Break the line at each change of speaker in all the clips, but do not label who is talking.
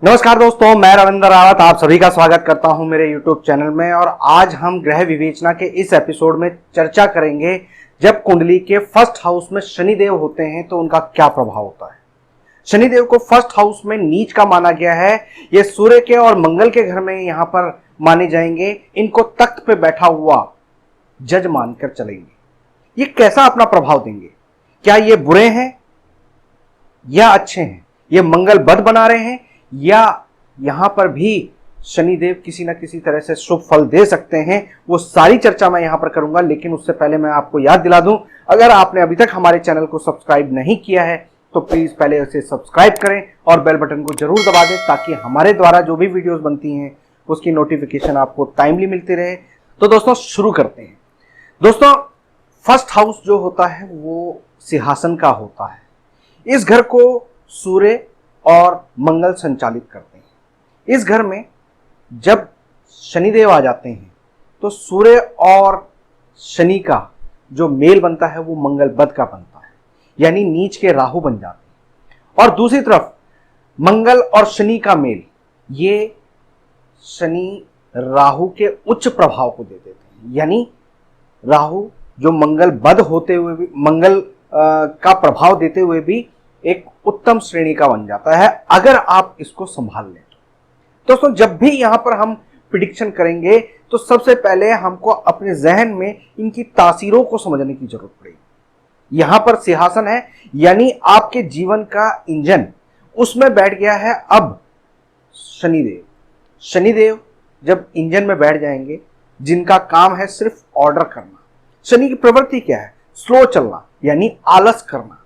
नमस्कार दोस्तों, मैं रविंद्र रावत आप सभी का स्वागत करता हूं मेरे YouTube चैनल में। और आज हम ग्रह विवेचना के इस एपिसोड में चर्चा करेंगे जब कुंडली के फर्स्ट हाउस में शनिदेव होते हैं तो उनका क्या प्रभाव होता है। शनिदेव को फर्स्ट हाउस में नीच का माना गया है। ये सूर्य के और मंगल के घर में यहां पर माने जाएंगे। इनको तख्त पे बैठा हुआ जज मानकर चलेंगे। ये कैसा अपना प्रभाव देंगे? क्या ये बुरे हैं या अच्छे हैं? ये मंगल बद बना रहे हैं या यहां पर भी शनिदेव किसी ना किसी तरह से शुभ फल दे सकते हैं? वो सारी चर्चा मैं यहां पर करूंगा। लेकिन उससे पहले मैं आपको याद दिला दूं, अगर आपने अभी तक हमारे चैनल को सब्सक्राइब नहीं किया है तो प्लीज पहले उसे सब्सक्राइब करें और बेल बटन को जरूर दबा दें ताकि हमारे द्वारा जो भी वीडियोस बनती हैं उसकी नोटिफिकेशन आपको टाइमली मिलती रहे। तो दोस्तों शुरू करते हैं। दोस्तों, फर्स्ट हाउस जो होता है वो सिंहासन का होता है। इस घर को सूर्य और मंगल संचालित करते हैं। इस घर में जब शनिदेव आ जाते हैं तो सूर्य और शनि का जो मेल बनता है वो मंगल बद का बनता है, यानी नीच के राहु बन जाते हैं। और दूसरी तरफ मंगल और शनि का मेल, ये शनि राहु के उच्च प्रभाव को दे देते हैं। यानी राहु जो मंगल बद होते हुए भी, मंगल का प्रभाव देते हुए भी एक उत्तम श्रेणी का बन जाता है अगर आप इसको संभाल लें तो। दोस्तों, जब भी यहां पर हम प्रिडिक्शन करेंगे तो सबसे पहले हमको अपने जहन में इनकी तासीरों को समझने की जरूरत पड़ेगी। यहां पर सिंहासन है, यानी आपके जीवन का इंजन, उसमें बैठ गया है अब शनिदेव। शनिदेव जब इंजन में बैठ जाएंगे, जिनका काम है सिर्फ ऑर्डर करना। शनि की प्रवृत्ति क्या है? स्लो चलना, यानी आलस करना।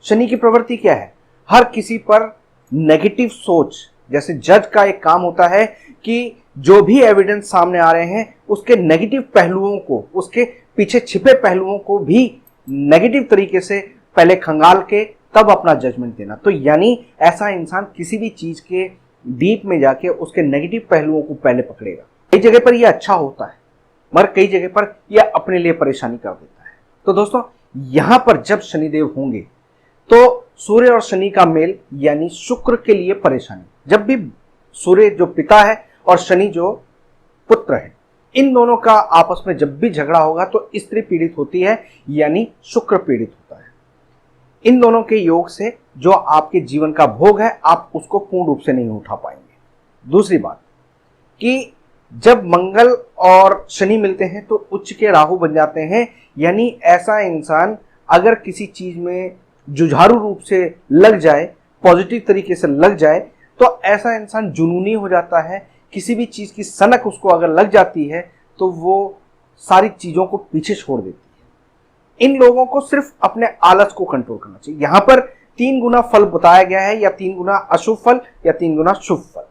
शनि की प्रवृत्ति क्या है? हर किसी पर नेगेटिव सोच। जैसे जज का एक काम होता है कि जो भी एविडेंस सामने आ रहे हैं उसके नेगेटिव पहलुओं को, उसके पीछे छिपे पहलुओं को भी नेगेटिव तरीके से पहले खंगाल के तब अपना जजमेंट देना। तो यानी ऐसा इंसान किसी भी चीज के डीप में जाके उसके नेगेटिव पहलुओं को पहले पकड़ेगा। कई जगह पर यह अच्छा होता है मगर कई जगह पर यह अपने लिए परेशानी कर देता है। तो दोस्तों, यहां पर जब शनिदेव होंगे तो सूर्य और शनि का मेल, यानी शुक्र के लिए परेशानी। जब भी सूर्य जो पिता है और शनि जो पुत्र है, इन दोनों का आपस में जब भी झगड़ा होगा तो स्त्री पीड़ित होती है, यानी शुक्र पीड़ित होता है। इन दोनों के योग से जो आपके जीवन का भोग है आप उसको पूर्ण रूप से नहीं उठा पाएंगे। दूसरी बात कि जब मंगल और शनि मिलते हैं तो उच्च के राहु बन जाते हैं। यानी ऐसा इंसान अगर किसी चीज में जुझारू रूप से लग जाए, पॉजिटिव तरीके से लग जाए, तो ऐसा इंसान जुनूनी हो जाता है। किसी भी चीज की सनक उसको अगर लग जाती है तो वो सारी चीजों को पीछे छोड़ देती है। इन लोगों को सिर्फ अपने आलस को कंट्रोल करना चाहिए। यहां पर 3 गुना फल बताया गया है, या 3 गुना अशुभ फल या 3 गुना शुभ फल।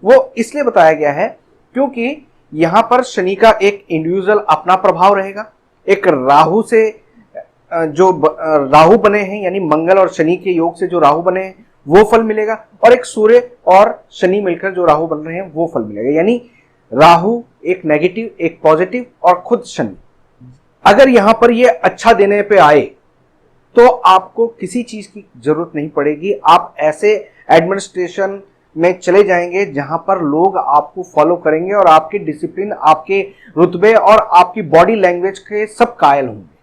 वो इसलिए बताया गया है क्योंकि यहां पर शनि का एक इंडिविजुअल अपना प्रभाव रहेगा, एक राहु से जो राहु बने हैं, यानी मंगल और शनि के योग से जो राहु बने हैं वो फल मिलेगा, और एक सूर्य और शनि मिलकर जो राहु बन रहे हैं वो फल मिलेगा। यानी राहु एक नेगेटिव, एक पॉजिटिव और खुद शनि। अगर यहां पर ये अच्छा देने पे आए तो आपको किसी चीज की जरूरत नहीं पड़ेगी। आप ऐसे एडमिनिस्ट्रेशन में चले जाएंगे जहां पर लोग आपको फॉलो करेंगे और आपके डिसिप्लिन, आपके रुतबे और आपकी बॉडी लैंग्वेज के सब कायल होंगे।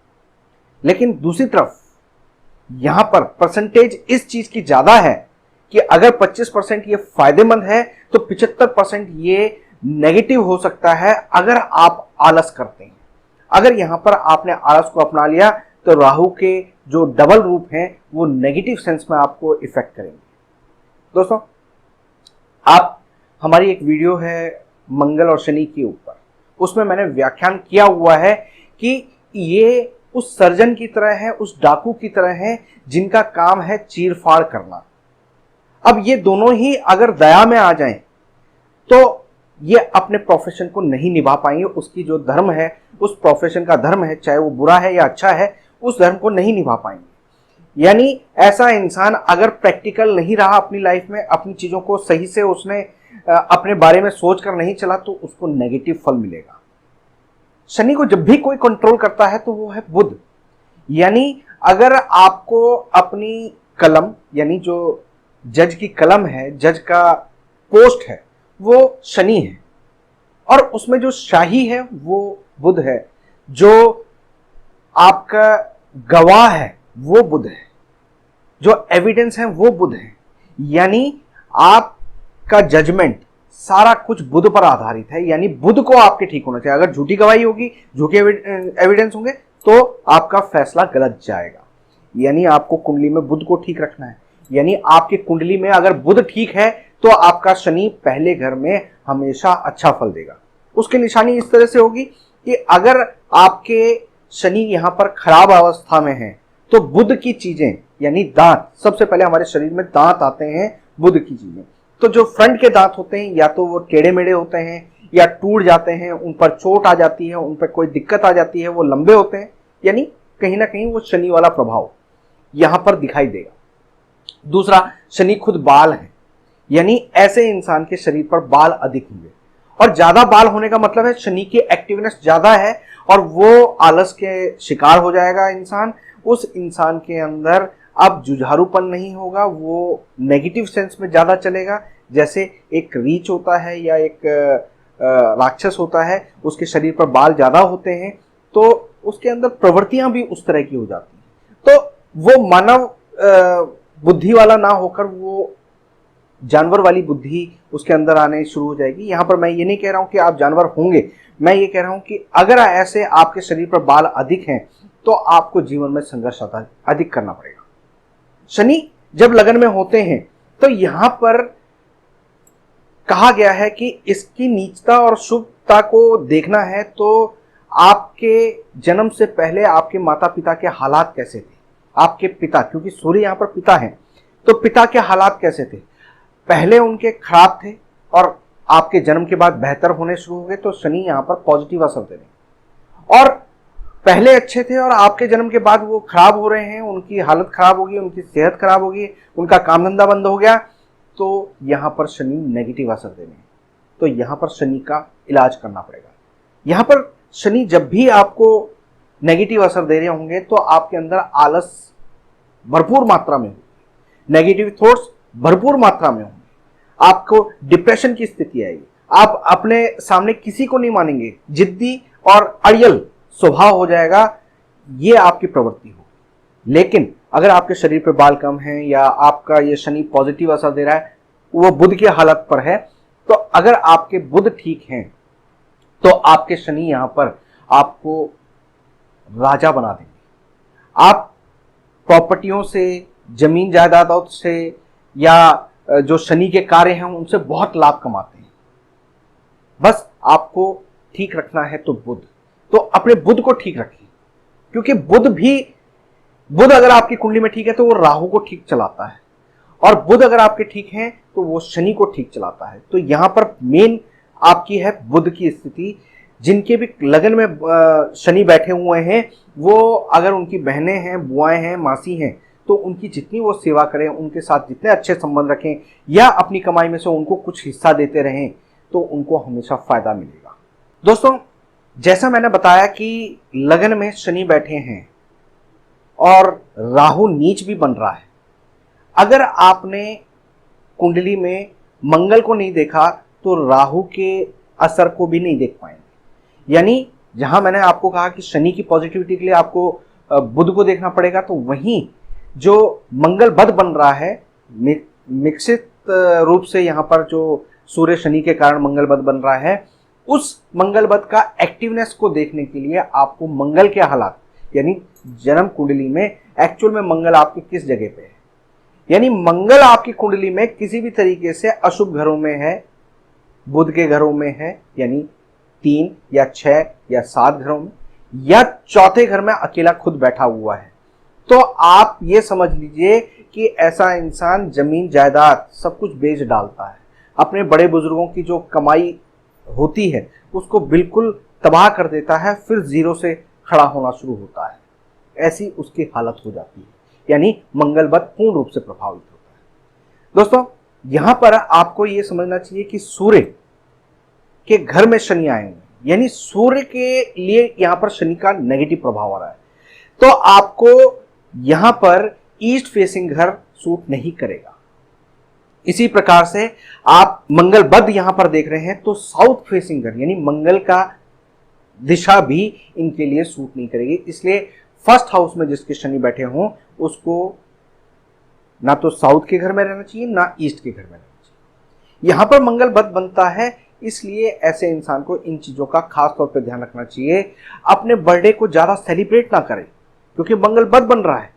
लेकिन दूसरी तरफ यहां पर परसेंटेज इस चीज की ज्यादा है कि अगर 25% ये फायदेमंद है तो 75% ये नेगेटिव हो सकता है अगर आप आलस करते हैं। अगर यहां पर आपने आलस को अपना लिया तो राहु के जो डबल रूप हैं वो नेगेटिव सेंस में आपको इफेक्ट करेंगे। दोस्तों, आप हमारी एक वीडियो है मंगल और शनि के ऊपर, उसमें मैंने व्याख्यान किया हुआ है कि ये उस सर्जन की तरह है, उस डाकू की तरह है जिनका काम है चीरफाड़ करना। अब ये दोनों ही अगर दया में आ जाएं तो ये अपने प्रोफेशन को नहीं निभा पाएंगे। उसकी जो धर्म है, उस प्रोफेशन का धर्म है, चाहे वो बुरा है या अच्छा है, उस धर्म को नहीं निभा पाएंगे। यानी ऐसा इंसान अगर प्रैक्टिकल नहीं रहा अपनी लाइफ में, अपनी चीजों को सही से उसने अपने बारे में सोचकर नहीं चला तो उसको नेगेटिव फल मिलेगा। शनि को जब भी कोई कंट्रोल करता है तो वो है बुध। यानी अगर आपको अपनी कलम, यानी जो जज की कलम है, जज का पोस्ट है वो शनि है, और उसमें जो शाही है वो बुध है, जो आपका गवाह है वो बुध है, जो एविडेंस है वो बुध है। यानी आपका जजमेंट सारा कुछ बुध पर आधारित है, यानी बुध को आपके ठीक होना चाहिए। अगर झूठी गवाही होगी, झूठे एविडेंस होंगे तो आपका फैसला गलत जाएगा। यानी आपको कुंडली में बुध को ठीक रखना है। यानी आपकी कुंडली में अगर बुध ठीक है तो आपका शनि पहले घर में हमेशा अच्छा फल देगा। उसकी निशानी इस तरह से होगी कि अगर आपके शनि यहां पर खराब अवस्था में है तो बुध की चीजें, यानी दांत, सबसे पहले हमारे शरीर में दांत आते हैं बुध की चीजें, तो जो फ्रंट के दांत होते हैं या तो वो टेढ़े मेढ़े होते हैं या टूट जाते हैं, उन पर चोट आ जाती है, उन पर कोई दिक्कत आ जाती है, वो लंबे होते हैं, यानी कहीं ना कहीं वो शनि वाला प्रभाव यहां पर दिखाई देगा। दूसरा, शनि खुद बाल है, यानी ऐसे इंसान के शरीर पर बाल अधिक होंगे, और ज्यादा बाल होने का मतलब है शनि की एक्टिवनेस ज्यादा है और वो आलस के शिकार हो जाएगा इंसान। उस इंसान के अंदर अब जुझारूपन नहीं होगा, वो नेगेटिव सेंस में ज्यादा चलेगा। जैसे एक रीछ होता है या एक राक्षस होता है, उसके शरीर पर बाल ज्यादा होते हैं तो उसके अंदर प्रवृत्तियां भी उस तरह की हो जाती हैं। तो वो मानव बुद्धि वाला ना होकर वो जानवर वाली बुद्धि उसके अंदर आने शुरू हो जाएगी। यहां पर मैं ये नहीं कह रहा हूं कि आप जानवर होंगे, मैं ये कह रहा हूं कि अगर ऐसे आपके शरीर पर बाल अधिक हैं तो आपको जीवन में संघर्ष अधिक करना पड़ेगा। शनि जब लगन में होते हैं तो यहां पर कहा गया है कि इसकी नीचता और शुभता को देखना है तो आपके जन्म से पहले आपके माता पिता के हालात कैसे थे, आपके पिता, क्योंकि सूर्य यहां पर पिता है, तो पिता के हालात कैसे थे, पहले उनके खराब थे और आपके जन्म के बाद बेहतर होने शुरू हो गए, तो शनि यहां पर पॉजिटिव असर दे रहे हैं। और पहले अच्छे थे और आपके जन्म के बाद वो खराब हो रहे हैं, उनकी हालत खराब होगी, उनकी सेहत खराब होगी, उनका काम धंधा बंद हो गया, तो यहां पर शनि नेगेटिव असर दे रहे हैं। तो यहां पर शनि का इलाज करना पड़ेगा। यहां पर शनि जब भी आपको नेगेटिव असर दे रहे होंगे तो आपके अंदर आलस भरपूर मात्रा में होगी, नेगेटिव थॉट्स भरपूर मात्रा में होंगे, आपको डिप्रेशन की स्थिति आएगी, आप अपने सामने किसी को नहीं मानेंगे, जिद्दी और अड़ियल स्वभाव हो जाएगा, ये आपकी प्रवृत्ति होगी। लेकिन अगर आपके शरीर पे बाल कम है या आपका ये शनि पॉजिटिव असर दे रहा है, वो बुध की हालत पर है, तो अगर आपके बुध ठीक हैं तो आपके शनि यहां पर आपको राजा बना देंगे। आप प्रॉपर्टियों से, जमीन जायदादों से या जो शनि के कार्य हैं उनसे बहुत लाभ कमाते हैं। बस आपको ठीक रखना है तो बुध, तो अपने बुध को ठीक रखिए, क्योंकि बुध अगर आपकी कुंडली में ठीक है तो वो राहु को ठीक चलाता है, और बुध अगर आपके ठीक हैं तो वो शनि को ठीक चलाता है। तो यहां पर मेन आपकी है बुध की स्थिति। जिनके भी लगन में शनि बैठे हुए हैं, वो अगर उनकी बहनें हैं, बुआएं हैं, मासी हैं, तो उनकी जितनी वो सेवा करें, उनके साथ जितने अच्छे संबंध रखें या अपनी कमाई में से उनको कुछ हिस्सा देते रहें, तो उनको हमेशा फायदा मिलेगा। दोस्तों, जैसा मैंने बताया कि लगन में शनि बैठे हैं और राहु नीच भी बन रहा है। अगर आपने कुंडली में मंगल को नहीं देखा तो राहु के असर को भी नहीं देख पाएंगे। यानी जहां मैंने आपको कहा कि शनि की पॉजिटिविटी के लिए आपको बुध को देखना पड़ेगा, तो वहीं जो मंगल बद बन रहा है, मिश्रित रूप से यहां पर जो सूर्य शनि के कारण मंगल बद बन रहा है, उस मंगल बद का एक्टिवनेस को देखने के लिए आपको मंगल के हालात, यानी जन्म कुंडली में एक्चुअल में मंगल आपके किस जगह पे है, यानी मंगल आपकी कुंडली में किसी भी तरीके से अशुभ घरों में है, बुध के घरों में है, यानी 3 या 6 या 7 घरों में, या चौथे घर में अकेला खुद बैठा हुआ है, तो आप ये समझ लीजिए कि ऐसा इंसान जमीन जायदाद सब कुछ बेच डालता है, अपने बड़े बुजुर्गों की जो कमाई होती है उसको बिल्कुल तबाह कर देता है, फिर जीरो से खड़ा होना शुरू होता है। ऐसी उसकी हालत हो जाती है, यानी मंगल बद पूर्ण रूप से प्रभावित होता है। दोस्तों, यहां पर आपको यह समझना चाहिए कि सूर्य के घर में शनि आए हैं, यानी सूर्य के लिए यहां पर शनि का नेगेटिव प्रभाव आ रहा है, तो आपको यहां पर ईस्ट फेसिंग घर सूट नहीं करेगा। इसी प्रकार से आप मंगल बद यहां पर देख रहे हैं तो साउथ फेसिंग घर यानी मंगल का दिशा भी इनके लिए सूट नहीं करेगी। इसलिए फर्स्ट हाउस में जिसके शनि बैठे हों उसको ना तो साउथ के घर में रहना चाहिए ना ईस्ट के घर में रहना चाहिए। यहां पर मंगल बद बनता है, इसलिए ऐसे इंसान को इन चीजों का खास तौर पर ध्यान रखना चाहिए। अपने बर्थडे को ज्यादा सेलिब्रेट ना करें क्योंकि मंगल बद बन रहा है,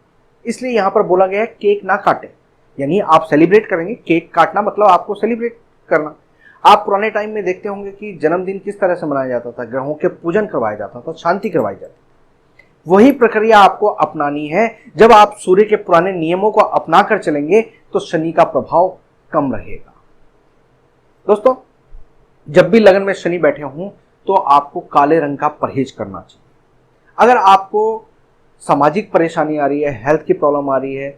इसलिए यहां पर बोला गया है केक ना काटे। यानी आप सेलिब्रेट करेंगे, केक काटना मतलब आपको सेलिब्रेट करना। आप पुराने टाइम में देखते होंगे कि जन्मदिन किस तरह से मनाया जाता था, ग्रहों के पूजन करवाया जाता था, शांति करवाई जाती थी। वही प्रक्रिया आपको अपनानी है। जब आप सूर्य के पुराने नियमों को अपना कर चलेंगे तो शनि का प्रभाव कम रहेगा। दोस्तों, जब भी लगन में शनि बैठे हों तो आपको काले रंग का परहेज करना चाहिए। अगर आपको सामाजिक परेशानी आ रही है, हेल्थ की प्रॉब्लम आ रही है,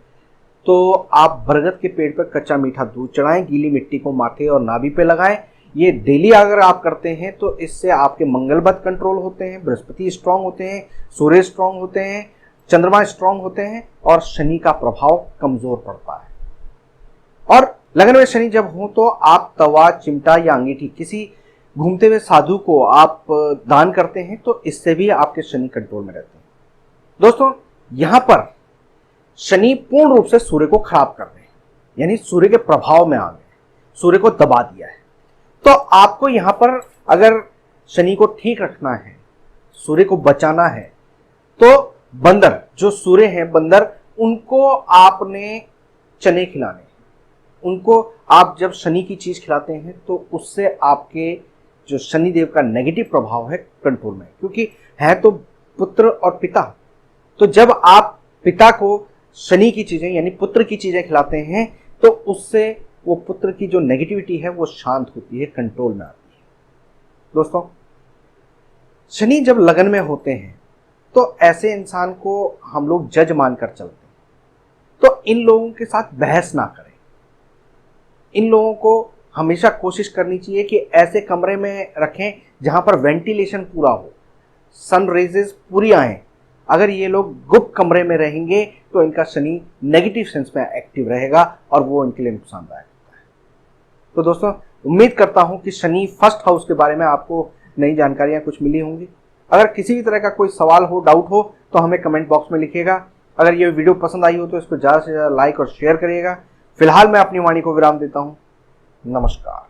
तो आप बरगद के पेड़ पर कच्चा मीठा दूध चढ़ाएं, गीली मिट्टी को माथे और नाभि पे लगाएं। ये डेली अगर आप करते हैं तो इससे आपके मंगल बद कंट्रोल होते हैं, बृहस्पति स्ट्रांग होते हैं, सूर्य स्ट्रांग होते हैं, चंद्रमा स्ट्रांग होते हैं और शनि का प्रभाव कमजोर पड़ता है। और लगन में शनि जब हो तो आप तवा, चिमटा या अंगीठी किसी घूमते हुए साधु को आप दान करते हैं तो इससे भी आपके शनि कंट्रोल में रहते हैं। दोस्तों, यहां पर शनि पूर्ण रूप से सूर्य को खराब कर रहे हैं, यानी सूर्य के प्रभाव में आ गए, सूर्य को दबा दिया है। तो आपको यहां पर अगर शनि को ठीक रखना है, सूर्य को बचाना है, तो बंदर जो सूर्य हैं, बंदर, उनको आपने चने खिलाने हैं। उनको आप जब शनि की चीज खिलाते हैं तो उससे आपके जो शनिदेव का नेगेटिव प्रभाव है कंट्रोल में, क्योंकि है तो पुत्र और पिता। तो जब आप पिता को शनि की चीजें यानी पुत्र की चीजें खिलाते हैं तो उससे वो पुत्र की जो नेगेटिविटी है वो शांत होती है, कंट्रोल में आती है। दोस्तों, शनि जब लगन में होते हैं तो ऐसे इंसान को हम लोग जज मानकर चलते हैं। तो इन लोगों के साथ बहस ना करें। इन लोगों को हमेशा कोशिश करनी चाहिए कि ऐसे कमरे में रखें जहां पर वेंटिलेशन पूरा हो, सन रेजेस पूरी आए। अगर ये लोग गुप्त कमरे में रहेंगे तो इनका शनि नेगेटिव सेंस में एक्टिव रहेगा और वो इनके लिए नुकसानदायक होता है। तो दोस्तों, उम्मीद करता हूं कि शनि फर्स्ट हाउस के बारे में आपको नई जानकारियां कुछ मिली होंगी। अगर किसी भी तरह का कोई सवाल हो, डाउट हो तो हमें कमेंट बॉक्स में लिखिएगा। अगर ये वीडियो पसंद आई हो तो इसको ज़्यादा से ज़्यादा लाइक और शेयर करिएगा। फिलहाल मैं अपनी वाणी को विराम देता हूँ। नमस्कार।